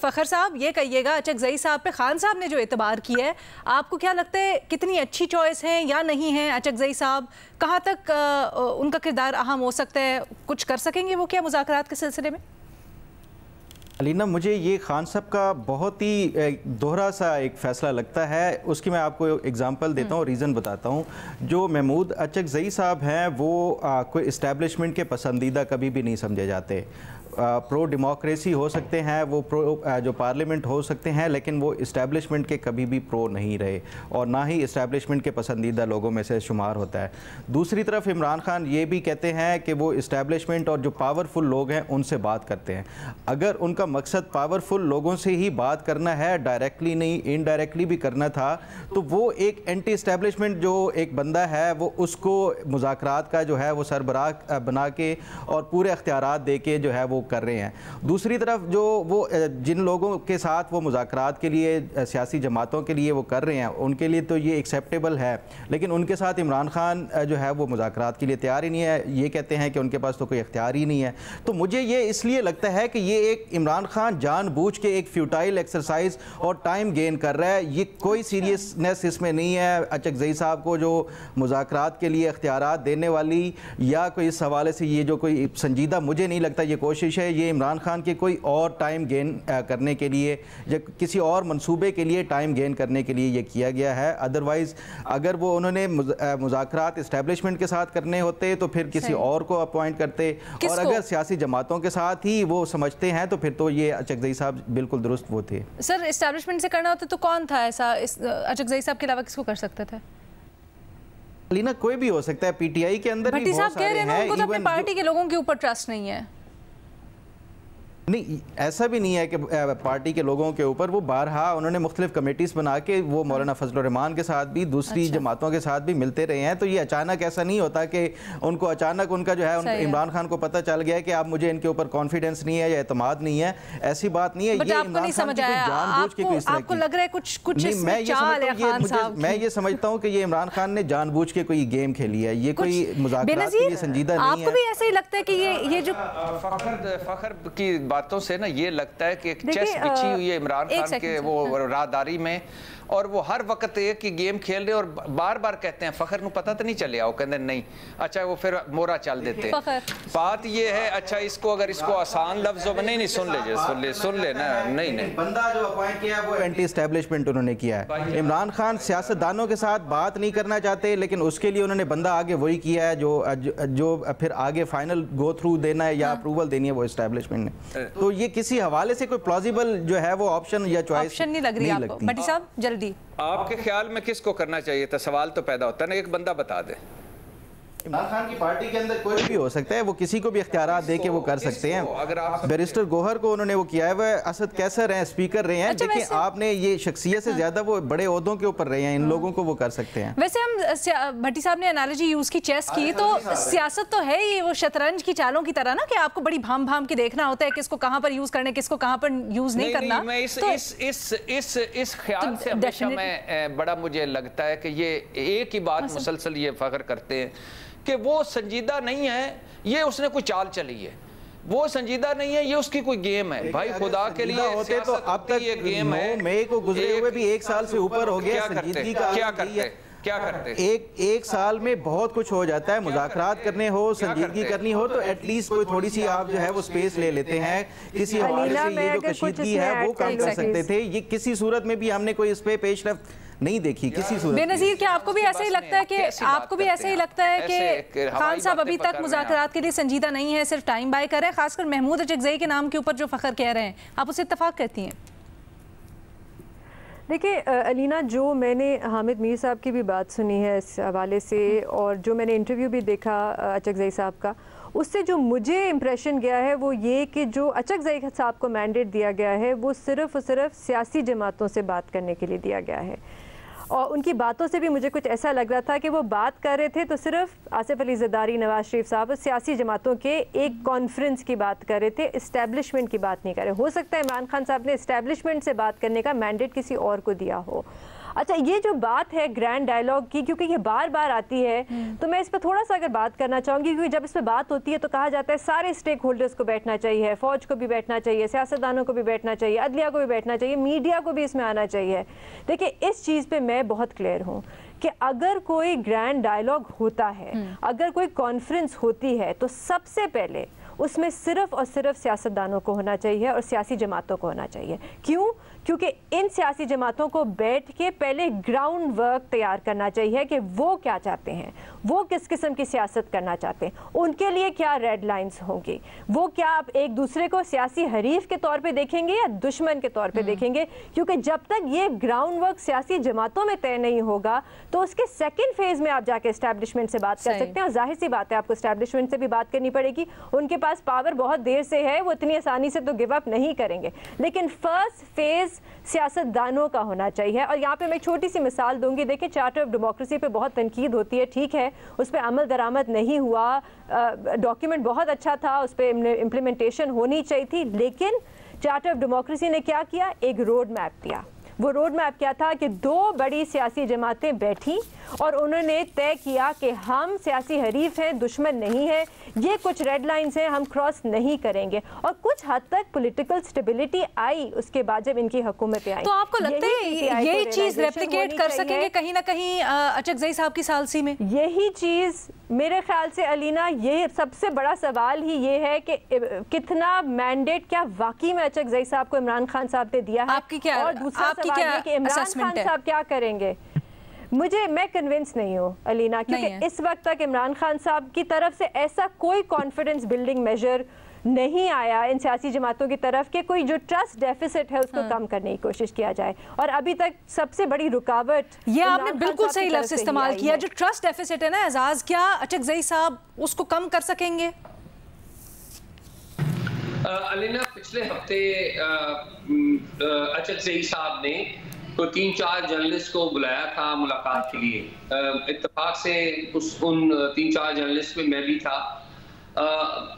फ़खर साहब ये कहिएगा, अचकज़ई साहब पे खान साहब ने जो एतबार किया है, आपको क्या लगता है कितनी अच्छी चॉइस है या नहीं है? अचकज़ई साहब कहाँ तक उनका किरदार अहम हो सकता है, कुछ कर सकेंगे वो क्या मुज़ाकरात के सिलसिले में? अलीना, मुझे ये खान साहब का बहुत ही दोहरा सा एक फ़ैसला लगता है। उसकी मैं आपको एग्जांपल देता हूँ, रीज़न बताता हूँ। जो महमूद अचकज़ई साहब हैं वो कोई इस्टेब्लिशमेंट के पसंदीदा कभी भी नहीं समझे जाते। प्रो डेमोक्रेसी हो सकते हैं, वो प्रो जो पार्लियामेंट हो सकते हैं, लेकिन वो इस्टेब्लिशमेंट के कभी भी प्रो नहीं रहे और ना ही इस्टेब्लिशमेंट के पसंदीदा लोगों में से शुमार होता है। दूसरी तरफ इमरान खान ये भी कहते हैं कि वो इस्टेब्लिशमेंट और जो पावरफुल लोग हैं उनसे बात करते हैं। अगर उनका मकसद पावरफुल लोगों से ही बात करना है, डायरेक्टली नहीं इनडायरेक्टली भी करना था, तो वो एक एंटी इस्टेब्लिशमेंट जो एक बंदा है वो उसको मुज़ाकरात का जो है वो सरबराह बना के और पूरे अख्तियारात दे के जो है वो कर रहे हैं। दूसरी तरफ जो वो जिन लोगों के साथ वो मुज़ाकरात के लिए सियासी जमातों के लिए वो कर रहे हैं उनके लिए तो ये एक्सेप्टेबल है, लेकिन उनके साथ इमरान खान जो है वो मुज़ाकरात के लिए तैयार ही नहीं है। ये कहते हैं कि उनके पास तो कोई इख्तियार ही नहीं है। तो मुझे ये इसलिए लगता है कि ये एक इमरान खान जानबूझ के एक फ्यूटाइल एक्सरसाइज और टाइम गेन कर रहा है। ये कोई सीरियसनेस इसमें नहीं है। अचकज़ई साहब को जो मुज़ाकरात के लिए इख्तियारात देने वाली या कोई इस हवाले से ये जो कोई संजीदा मुझे नहीं लगता ये कोशिश है। ये इमरान खान के कोई और टाइम गेन करने के लिए या किसी और मंसूबे के लिए टाइम गेन करने के लिए ये किया गया है। अदरवाइज़ अगर वो उन्होंने मुज़ाकरात इस्टेब्लिशमेंट के साथ करने होते तो फिर किसी और को अपॉइंट करते, और अगर सियासी जमातों के साथ ही वो समझते हैं तो फिर तो ये अचकज़ई साहब बिल्कुल दुरुस्त वो थे। सर इस्टेब्लिशमेंट से करना होता तो कौन था ऐसा? अचकज़ई साहब के अलावा किसको कर सकते थे? लीना, कोई भी हो सकता है। पीटीआई के अंदर भी बहुत सारे हैं। उनको तो अपनी पार्टी के लोगों के ऊपर ट्रस्ट नहीं है। नहीं, ऐसा भी नहीं है कि पार्टी के लोगों के ऊपर, वो बारहा उन्होंने मुख्तलिफ कमेटीज़ बना के वो मौलाना फजलुर रहमान के साथ भी दूसरी जमातों के साथ भी मिलते रहे हैं। तो ये अचानक ऐसा नहीं होता कि उनको अचानक उनका जो है इमरान खान को पता चल गया कि आप मुझे इनके ऊपर कॉन्फिडेंस नहीं है या एतमाद नहीं है। ऐसी बात नहीं है। ये इमरान खान की जानबूझ के कोई आपको लग रहा है कुछ मैं ये समझता हूँ कि ये इमरान खान ने जानबूझ के कोई गेम खेली है। ये कोई मुज़ाकरात के लिए संजीदा नहीं है। आपको भी ऐसा ही लगता है कि ये जो फखर की बातों से ना ये लगता है कि एक चेस बिछी हुई है इमरान खान के वो राहदारी में, और वो हर वक्त एक ही गेम खेल रहे और बार बार कहते हैं फ़खर को पता तो नहीं चलिया, वो कहते नहीं। अच्छा वो फिर मोरा चल देते। बात ये है, अच्छा इसको अगर इसको आसान लफ्जों में नहीं सुन ले ना, नहीं बंदा जो अपॉइंट किया है वो एंटी एस्टेब्लिशमेंट उन्होंने किया है। इमरान खान सियासतदानों के साथ बात नहीं करना चाहते, लेकिन उसके लिए उन्होंने बंदा आगे वही किया है जो फिर आगे फाइनल गो थ्रू देना है या अप्रूवल देनी है वो एस्टेब्लिशमेंट ने। तो ये किसी हवाले से कोई प्लॉजिबल जो है वो ऑप्शन या चॉइस नहीं लग रही आपको? भट्टी साहब जल्दी, आपके ख्याल में किसको करना चाहिए था? सवाल तो पैदा होता है ना, एक बंदा बता दे। इमरान खान की पार्टी के अंदर कोई भी हो सकता है, वो किसी को भी इख्तियारात दे के वो कर सकते हैं। अगर आप बैरिस्टर गौहर को उन्होंने वो किया है, वह असद कैसर हैं, स्पीकर रहे हैं। देखिए आपने ये शख्सियत से ज्यादा वो बड़े ओहदों के ऊपर रहे हैं, इन लोगों को वो कर सकते हैं। वैसे हम भट्टी साहब ने एनालॉजी यूज की चेस की, तो सियासत तो है ही वो शतरंज की चालों की तरह ना, कि आपको बड़ी भाम भाम के देखना होता है किसको कहाँ पर यूज करने, किसको कहाँ पर यूज नहीं करना। मैं इस ख्याल से हमेशा मैं बड़ा मुझे लगता है कि ये एक ही बात मुसलसल ये फख्र करते हैं कि वो संजीदा नहीं है, ये उसने कोई चाल चली है। वो संजीदा नहीं है, ये उसकी कोई गेम है। भाई खुदा के लिए होते तो अब तक ये गेम है। मई को गुजरे हुए भी 1 साल से ऊपर हो गया। संजीदगी का क्या करते एक साल में बहुत कुछ हो जाता है। मुज़ाकरात करने हो, संजीदगी करनी हो, तो एटलीस्ट कोई थोड़ी सी आप जो है वो स्पेस ले लेते हैं। किसी हवाले से ये जो कशीदगी है वो काम कर सकते थे। ये किसी सूरत में भी हमने कोई इस पे पेशरफ्त नहीं देखी किसी सूरत। बेनज़ीर, क्या आपको भी ऐसा ही लगता है कि खान साहब अभी तक मुज़ाकरात के लिए संजीदा नहीं है, सिर्फ टाइम बाय कर रहे हैं? खासकर महमूद अचकज़ई के नाम के ऊपर जो फ़ख्र कह रहे हैं, आप उससे इत्तफाक करती हैं? देखिए अलीना, जो मैंने हामिद मीर साहब की भी बात सुनी है इस हवाले से, और जो मैंने इंटरव्यू भी देखा अचकज़ई साहब का, उससे जो मुझे इम्प्रेशन गया है वो ये कि जो अचकज़ई साहब को मैंडेट दिया गया है वो सिर्फ़ और सिर्फ सियासी जमातों से बात करने के लिए दिया गया है। और उनकी बातों से भी मुझे कुछ ऐसा लग रहा था कि वो बात कर रहे थे तो सिर्फ आसिफ अली ज़रदारी, नवाज शरीफ साहब, सियासी जमातों के एक कॉन्फ्रेंस की बात कर रहे थे, इस्टेब्लिशमेंट की बात नहीं कर रहे। हो सकता है इमरान खान साहब ने इस्टेब्लिशमेंट से बात करने का मैंडेट किसी और को दिया हो। अच्छा, ये जो बात है ग्रैंड डायलॉग की, क्योंकि ये बार बार आती है, तो मैं इस पर थोड़ा सा अगर बात करना चाहूँगी, क्योंकि जब इस पर बात होती है तो कहा जाता है सारे स्टेक होल्डर्स को बैठना चाहिए, फौज को भी बैठना चाहिए, सियासतदानों को भी बैठना चाहिए, अदलिया को भी बैठना चाहिए, मीडिया को भी इसमें आना चाहिए। देखिए, इस चीज़ पर मैं बहुत क्लियर हूँ कि अगर कोई ग्रैंड डायलॉग होता है, अगर कोई कॉन्फ्रेंस होती है, तो सबसे पहले उसमें सिर्फ और सिर्फ सियासतदानों को होना चाहिए और सियासी जमातों को होना चाहिए। क्यों? क्योंकि इन सियासी जमातों को बैठ के पहले ग्राउंड वर्क तैयार करना चाहिए कि वो क्या चाहते हैं, वो किस किस्म की सियासत करना चाहते हैं, उनके लिए क्या रेड लाइंस होंगी, वो क्या आप एक दूसरे को सियासी हरीफ के तौर पे देखेंगे या दुश्मन के तौर पे देखेंगे। क्योंकि जब तक ये ग्राउंड वर्क सियासी जमातों में तय नहीं होगा तो उसके सेकेंड फेज में आप जाके एस्टैब्लिशमेंट से बात कर सकते हैं। और जाहिर सी बात है, आपको एस्टैब्लिशमेंट से भी बात करनी पड़ेगी, उनके पास पावर बहुत देर से है, वो इतनी आसानी से तो गिव अप नहीं करेंगे। लेकिन फर्स्ट फेज सियासतदानों का होना चाहिए। और यहाँ पे मैं छोटी सी मिसाल दूंगी। देखिए, चार्टर ऑफ डेमोक्रेसी पे बहुत तनकीद होती है, ठीक है, उस पर अमल दरामद नहीं हुआ, डॉक्यूमेंट बहुत अच्छा था, उस पर इम्प्लीमेंटेशन होनी चाहिए थी, लेकिन चार्टर ऑफ डेमोक्रेसी ने क्या किया, एक रोड मैप दिया। वो रोड मैप क्या था कि दो बड़ी सियासी जमातें बैठी और उन्होंने तय किया कि हम सियासी हरीफ हैं, दुश्मन नहीं है, ये कुछ रेड लाइंस हैं, हम क्रॉस नहीं करेंगे। और कुछ हद तक पॉलिटिकल स्टेबिलिटी आई उसके बाद जब इनकी हुकूमतें आई। तो आपको लगता है यही चीज रेप्लिकेट कर सकेंगे कहीं ना कहीं अचकजई साहब की सालसी में? यही चीज मेरे ख्याल से अलीना, ये सबसे बड़ा सवाल ही ये है कि कितना मैंडेट क्या वाकई में अचकजई साहब को इमरान खान साहब ने दिया है। आपकी क्या, और दूसरा सवाल है कि इमरान खान साहब क्या करेंगे। मैं कन्विंस नहीं हूँ अलीना, क्योंकि इस वक्त तक इमरान खान साहब की तरफ से ऐसा कोई कॉन्फिडेंस बिल्डिंग मेजर नहीं आया इन सियासी जमातों की तरफ के कोई जो ट्रस्ट डेफिसिट है उसको कम करने की कोशिश किया जाए। और अभी तक सबसे बड़ी रुकावट, ये आपने बिल्कुल सही लफ्ज़ इस्तेमाल किया, जो ट्रस्ट डेफिसिट है ना एजाज, क्या अचकजई साहब उसको कम कर सकेंगे? अलीना, पिछले हफ्ते अचकजई साहब ने तो 3-4 जर्नलिस्ट को बुलाया था मुलाकात के लिए। इत्तेफाक से उन 3-4 जर्नलिस्ट में मैं भी था।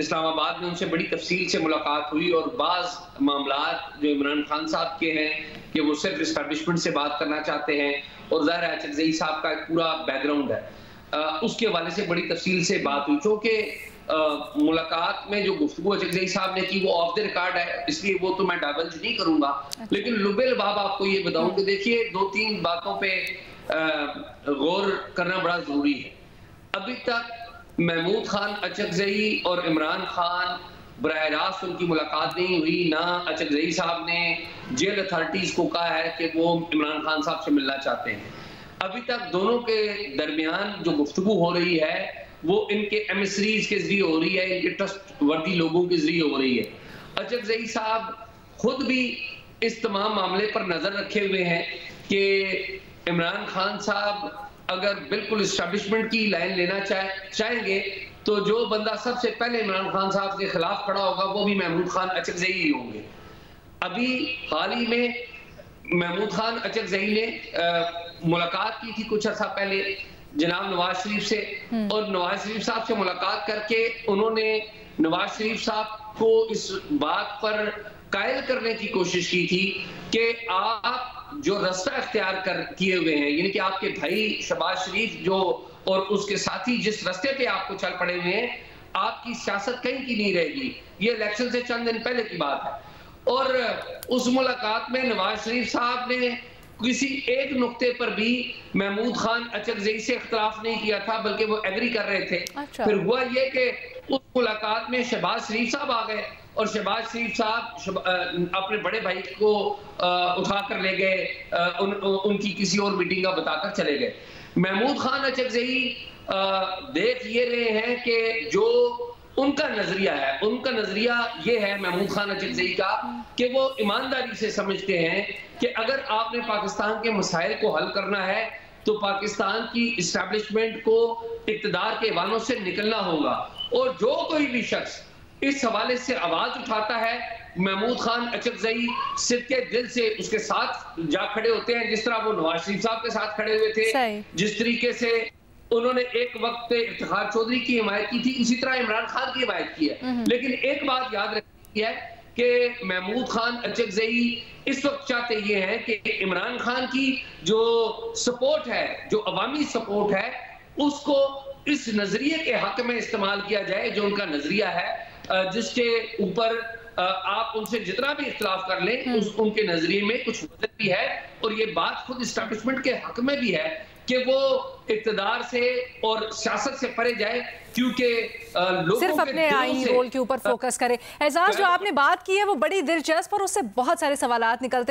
इस्लामाबाद में उनसे बड़ी तफसील से मुलाकात हुई और बाज़ मामलात जो इमरान खान साहब के हैं कि वो सिर्फ इस्टेब्लिशमेंट से बात करना चाहते हैं, और ज़ाहिर है अचकजई साहब का एक पूरा बैकग्राउंड है, उसके हवाले से बड़ी तफसील से बात हुई। चूँकि मुलाकात में जो गुफ्तगू अचकजई साहब ने की वो ऑफ द रिकॉर्ड है, इसलिए वो तो मैं डाइवर्ज नहीं करूंगा। लेकिन लुबेल बाब आपको ये बताऊं कि देखिए, 2-3 बातों पे गौर करना बड़ा जरूरी है। अभी तक महमूद खान अचकजई और इमरान खान बराह रास्त उनकी मुलाकात नहीं हुई, ना अचकजई साहब ने जेल अथॉरिटीज को कहा है कि वो इमरान खान साहब से मिलना चाहते हैं। अभी तक दोनों के दरमियान जो गुफ्तगू हो रही है वो इनके एमिसरीज के जरिए हो रही है, इनके ट्रस्ट वर्दी लोगों के जरिए हो रही है। अचकजई साहब खुद भी इस तमाम मामले पर नजर रखे हुए हैं कि इमरान खान साहब अगर बिल्कुल इस्टेब्लिशमेंट की लाइन लेना चाहेंगे तो जो बंदा सबसे पहले इमरान खान साहब के खिलाफ खड़ा होगा वो भी महमूद खान अचकजई ही होंगे। अभी हाल ही में महमूद खान अचकजई ने मुलाकात की थी कुछ अर्सा पहले जनाब नवाज शरीफ से, और नवाज शरीफ साहब से मुलाकात करके उन्होंने नवाज शरीफ साहब को इस बात पर कायल करने की कोशिश की थी कि आप जो रास्ता इख्तियार किए हुए हैं, यानी कि आपके भाई शहबाज शरीफ जो और उसके साथी जिस रास्ते पे आपको चल पड़े हुए हैं, आपकी सियासत कहीं की नहीं रहेगी। ये इलेक्शन से चंद दिन पहले की बात है। और उस मुलाकात में नवाज शरीफ साहब ने किसी एक नुक्ते पर भी महमूद खान अचकजई से इख्तिलाफ नहीं किया था, बल्कि वो एग्री कर रहे थे। अच्छा। फिर हुआ ये कि उस मुलाकात में शहबाज शरीफ साहब आ गए और शहबाज शरीफ साहब अपने बड़े भाई को उठा कर ले गए, उनकी किसी और मीटिंग का बताकर चले गए। महमूद खान अचकजई देख ये रहे हैं कि जो उनका नजरिया है, उनका नजरिया ये है महमूद खान अचकजई का कि वो ईमानदारी से समझते हैं कि अगर आपने पाकिस्तान के मसाइल को हल करना है तो पाकिस्तान की इस्टेब्लिशमेंट को इक़्तिदार के वानों से निकलना होगा। और जो कोई भी शख्स इस हवाले से आवाज उठाता है, महमूद खान अचकजई सिद्के दिल से उसके साथ जा खड़े होते हैं, जिस तरह वो नवाज शरीफ साहब के साथ खड़े हुए थे, जिस तरीके से उन्होंने एक वक्त पे इफ्तिखार चौधरी की हिमायत की थी, उसी तरह इमरान खान की हिमायत की है। लेकिन एक बात याद रखनी है कि महमूद खान अचकजई इस वक्त चाहते ये हैं कि इमरान खान की जो सपोर्ट है, जो अवामी सपोर्ट है, उसको इस नजरिए के हक में इस्तेमाल किया जाए जो उनका नजरिया है, जिसके ऊपर आप उनसे जितना भी इख्तिलाफ कर लें, उनके नजरिए में कुछ वजन भी है। और ये बात खुद इस्टेब्लिशमेंट के हक में भी है कि वो इक़्तिदार से और सियासत से परे जाए, क्योंकि सिर्फ अपने आईनी रोल के ऊपर फोकस करे। एजाज, जो आपने बात की है वो बड़ी दिलचस्प और उससे बहुत सारे सवालात निकलते